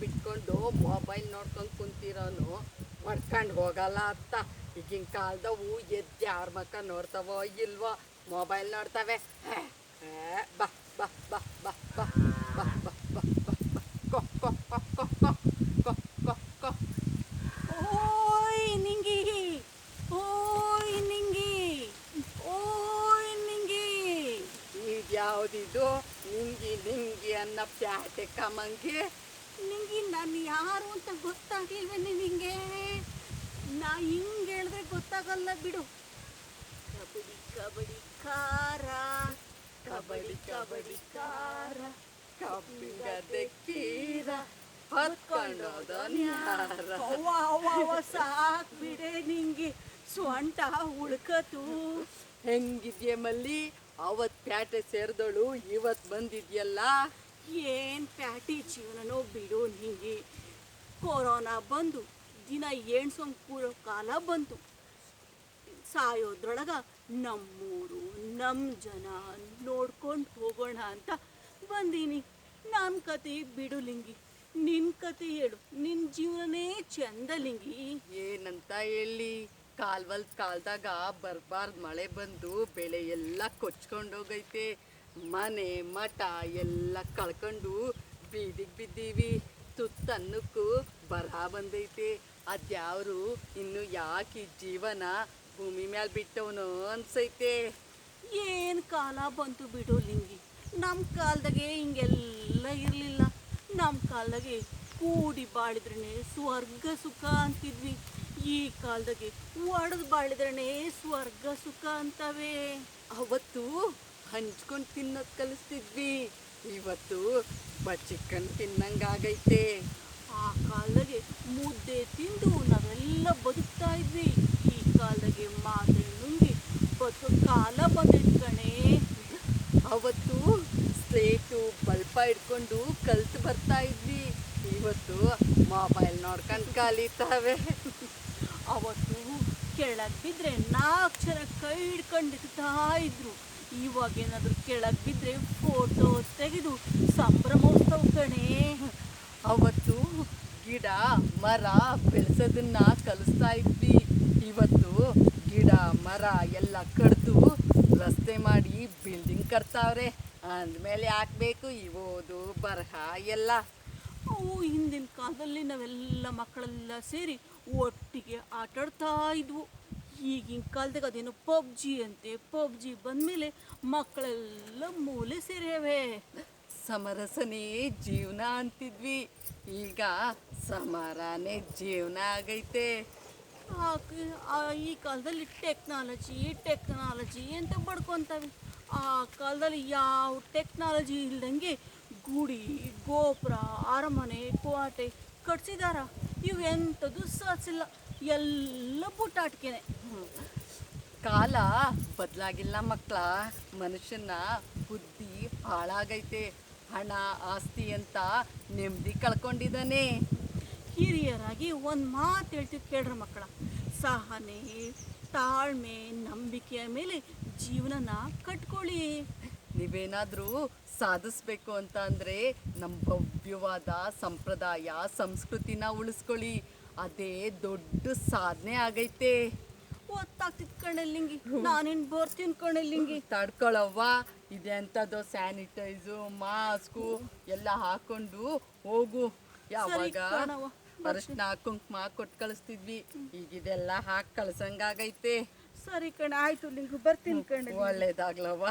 ಬಿಟ್ಕೊಂಡು ಮೊಬೈಲ್ ನೋಡ್ಕೊಂಡು ಕುಂತಿರೋನು ಹೊಡ್ಕೊಂಡು ಹೋಗಲ್ಲ ಅಂತ. ಈಗಿನ ಕಾಲದವು ಎದ್ದು ಯಾರ ಮಕ್ಕ ನೋಡ್ತಾವೋ ಇಲ್ವೋ, ಮೊಬೈಲ್ ನೋಡ್ತವೆ. ಬಾ ಬಾ ಬಾ ಬಾ ಬಾ ಬಾ ಬಾ ಬಾ ಬಾ ಬಾ ಕೊ ಕೊ ಕೊ ಕೊ ಕೊ ಕೊ ಕೊ. ಓಯ್ ನಿಂಗಿ, ಓಯ್ ನಿಂಗಿ, ಓಯ್ ನಿಂಗಿ. ಇದ್ಯಾವುದಿದು ನಿಂಗಿ ನಿಂಗಿ ಅನ್ನೋ ಪ್ಯಾಟೆ ಕಮ್ಮಂಗೆ? ನಿಂಗಿ ನಾನು ಯಾರು ಅಂತ ಗೊತ್ತಾಗ್ಲಿಲ್ವೇನೆ ನಿಂಗೆ? ನಾ ಹಿಂಗೆ ಹೇಳಿದ್ರೆ ಗೊತ್ತಾಗಲ್ಲ ಬಿಡು. ಕಬಡ್ಡಿ ಕಬಡ್ಡಿ ಕಾರ, ಕಬಡ್ಡಿ ಕಬಡ್ಡಿ ಕಾರ, ಕಬ್ಬಿಗದೆ ಕೀರ, ಹೊತ್ಕೊಂಡೋದನ್ಯಾರ. ಅವ್ವ ಅವ್ವ ಅವ್ವ ಸಾಕ್ ಬಿಡೆ ನಿಂಗಿ, ಸ್ವಂಟ ಉಳ್ಕತು. ಹೆಂಗಿದ್ಯೆ ಮಲ್ಲಿ? ಅವತ್ ಪ್ಯಾಟೆ ಸೇರಿದಳು ಇವತ್ತು ಬಂದಿದ್ಯಲ್ಲ. ಏನ್ ಪ್ಯಾಟಿ ಜೀವನನೋ ಬಿಡು ನಿಂಗಿ. ಕೊರೋನಾ ಬಂದು ದಿನ ಎಣ್ಸೋಂಗ್ ಕೂರೋ ಕಾಲ ಬಂತು. ಸಾಯೋದ್ರೊಳಗ ನಮ್ಮೂರು ನಮ್ಮ ಜನ ನೋಡ್ಕೊಂಡು ಹೋಗೋಣ ಅಂತ ಬಂದೀನಿ. ನಮ್ಮ ಕತೆ ಬಿಡು ಲಿಂಗಿ, ನಿನ್ನ ಕತೆ ಹೇಳು. ನಿನ್ನ ಜೀವನನೇ ಚಂದ ಲಿಂಗಿ. ಏನಂತ ಹೇಳಿ, ಕಾಲ್ದಾಗ ಬರ್ಬಾರ್ದು ಮಳೆ ಬಂದು ಬೆಳೆ ಎಲ್ಲ ಕೊಚ್ಕೊಂಡೋಗೈತೆ. ಮನೆ ಮಠ ಎಲ್ಲ ಕಳ್ಕೊಂಡು ಬೀದಿಗೆ ಬಿದ್ದೀವಿ. ತುತ್ತನ್ನಕ್ಕೂ ಬರ ಬಂದೈತೆ. ಅದ್ಯಾವರು ಇನ್ನು ಯಾಕೆ ಜೀವನ ಭೂಮಿ ಮೇಲೆ ಬಿಟ್ಟವನು ಅನ್ಸೈತೆ. ಏನು ಕಾಲ ಬಂತು ಬಿಡು ಲಿಂಗಿ. ನಮ್ಮ ಕಾಲದಾಗೆ ಹಿಂಗೆಲ್ಲ ಇರಲಿಲ್ಲ. ನಮ್ಮ ಕಾಲದಾಗೆ ಕೂಡಿ ಬಾಳಿದ್ರೇ ಸ್ವರ್ಗ ಸುಖ ಅಂತಿದ್ವಿ. ಈ ಕಾಲದಾಗೆ ಒಡೆದು ಬಾಳಿದ್ರೇ ಸ್ವರ್ಗ ಸುಖ ಅಂತವೆ. ಅವತ್ತು ಹಂಚ್ಕೊಂಡು ತಿನ್ನೋದು ಕಲಿಸ್ತಿದ್ವಿ, ಇವತ್ತು ಬಚ್ಚಿಕ್ಕಂಡು ತಿನ್ನಂಗಾಗೈತೆ. ಆ ಕಾಲದಾಗೆ ಮುದ್ದೆ ತಿಂದು ನಾವೆಲ್ಲ ಬದುಕ್ತಾ ಇದ್ವಿ. ಈ ಕಾಲದಾಗೆ ಮಾತೆ ನುಂಗಿ ಬದುಕೋ ಕಾಲ ಬಂದೈತೆ ಕಣೆ. ಅವತ್ತು ಸ್ಲೇಟು ಬಲ್ಪ ಹಿಡ್ಕೊಂಡು ಕಲ್ತು ಬರ್ತಾ ಇದ್ವಿ, ಇವತ್ತು ಮೊಬೈಲ್ ನೋಡ್ಕೊಂಡು ಕಲಿತಾವೆ. ಅವತ್ತು ಕೆಳಗೆ ಬಿದ್ದರೆ 4 ಜನ ಕೈ ಹಿಡ್ಕೊಂಡು ಇಡ್ತಾ ಇದ್ರು. ಇವಾಗ ಏನಾದರೂ ಕೆಳಗೆ ಬಿದ್ದರೆ ಫೋಟೋ ತೆಗೆದು ಸಂಭ್ರಮೋತ್ಸವ ಕಣೆ. ಅವತ್ತು ಗಿಡ ಮರ ಬೆಳೆಸೋದನ್ನ ಕಲಿಸ್ತಾ ಇದ್ವಿ, ಇವತ್ತು ಗಿಡ ಮರ ಎಲ್ಲ ಕಡ್ದು ರಸ್ತೆ ಮಾಡಿ ಬಿಲ್ಡಿಂಗ್ ಕಟ್ತಾವ್ರೆ. ಅಂದಮೇಲೆ ಹಾಕ್ಬೇಕು ಈ ಓದು ಬರಹ ಎಲ್ಲ. ಅವು ಹಿಂದಿನ ಕಾಲದಲ್ಲಿ ನಾವೆಲ್ಲ ಮಕ್ಕಳೆಲ್ಲ ಸೇರಿ ಒಟ್ಟಿಗೆ ಆಟಾಡ್ತಾ ಇದ್ವು. ಈಗಿನ ಕಾಲದಾಗ ಅದೇನೋ ಪಬ್ಜಿ ಅಂತೆ. ಪಬ್ಜಿ ಬಂದಮೇಲೆ ಮಕ್ಕಳೆಲ್ಲ ಮೂಲೆ ಸೇರ್ಯಾವೆ. ಸಮರಸನೇ ಜೀವನ ಅಂತಿದ್ವಿ, ಈಗ ಸಮರನೇ ಜೀವನ ಆಗೈತೆ. ಈ ಕಾಲದಲ್ಲಿ ಟೆಕ್ನಾಲಜಿ ಅಂತ ಬಡ್ಕೊತಾವೆ. ಆ ಕಾಲದಲ್ಲಿ ಯಾವ ಟೆಕ್ನಾಲಜಿ ಇಲ್ದಂಗೆ ಗುಡಿ ಗೋಪುರ ಅರಮನೆ ಕೋಟೆ ಕಟ್ಸಿದಾರ. ಇವೆಂಥದ್ದು ಸಾಧಿಸಿಲ್ಲ, ಎಲ್ಲ ಬುಟ್ಟಾಟಿಕೆನೆ. ಕಾಲ ಬದಲಾಗಿಲ್ಲ ಮಕ್ಕಳ, ಮನುಷ್ಯನ ಬುದ್ಧಿ ಹಾಳಾಗೈತೆ. ಹಣ ಆಸ್ತಿ ಅಂತ ನೆಮ್ಮದಿ ಕಳ್ಕೊಂಡಿದ್ದಾನೆ. ಹಿರಿಯರಾಗಿ ಒಂದು ಮಾತು ಹೇಳ್ತಿದ್ದು ಕೇಳ್ರ ಮಕ್ಕಳ, ಸಹನೆ ತಾಳ್ಮೆ ನಂಬಿಕೆಯ ಮೇಲೆ ಜೀವನನ ಕಟ್ಕೊಳ್ಳಿ. ನೀವೇನಾದರೂ ಸಾಧಿಸ್ಬೇಕು ಅಂತ ಅಂದರೆ ನಮ್ಮ ಭವ್ಯವಾದ ಸಂಪ್ರದಾಯ ಸಂಸ್ಕೃತಿನ ಉಳಿಸ್ಕೊಳ್ಳಿ, ಅದೇ ದೊಡ್ಡ ಸಾಧನೆ ಆಗೈತೆ. ಗೊತ್ತಾಗ್ತಿತ್ತು ಕಣಲ್ಲಿಂಗಿ, ನಾನೇನು ಬರ್ತೀನಿ ಕಣಲ್ಲಿಂಗಿ. ತಡ್ಕೊಳವ್ವ, ಇದೆಂಥದ್ದು ಸ್ಯಾನಿಟೈಸು ಮಾಸ್ಕು ಎಲ್ಲ ಹಾಕೊಂಡು ಹೋಗು. ಯಾವಾಗ ಅರಿಶಿನ ಕುಂಕುಮ ಕೊಟ್ಟು ಕಳಿಸ್ತಿದ್ವಿ, ಈಗ ಇದೆಲ್ಲ ಹಾಕಿ ಕಳ್ಸಂಗಾಗೈತೆ. ಸರಿ ಕಣ, ಆಯ್ತು ಲಿಂಗು, ಬರ್ತೀನಿ ಕಣ. ಒಳ್ಳೇದಾಗ್ಲವ್ವ.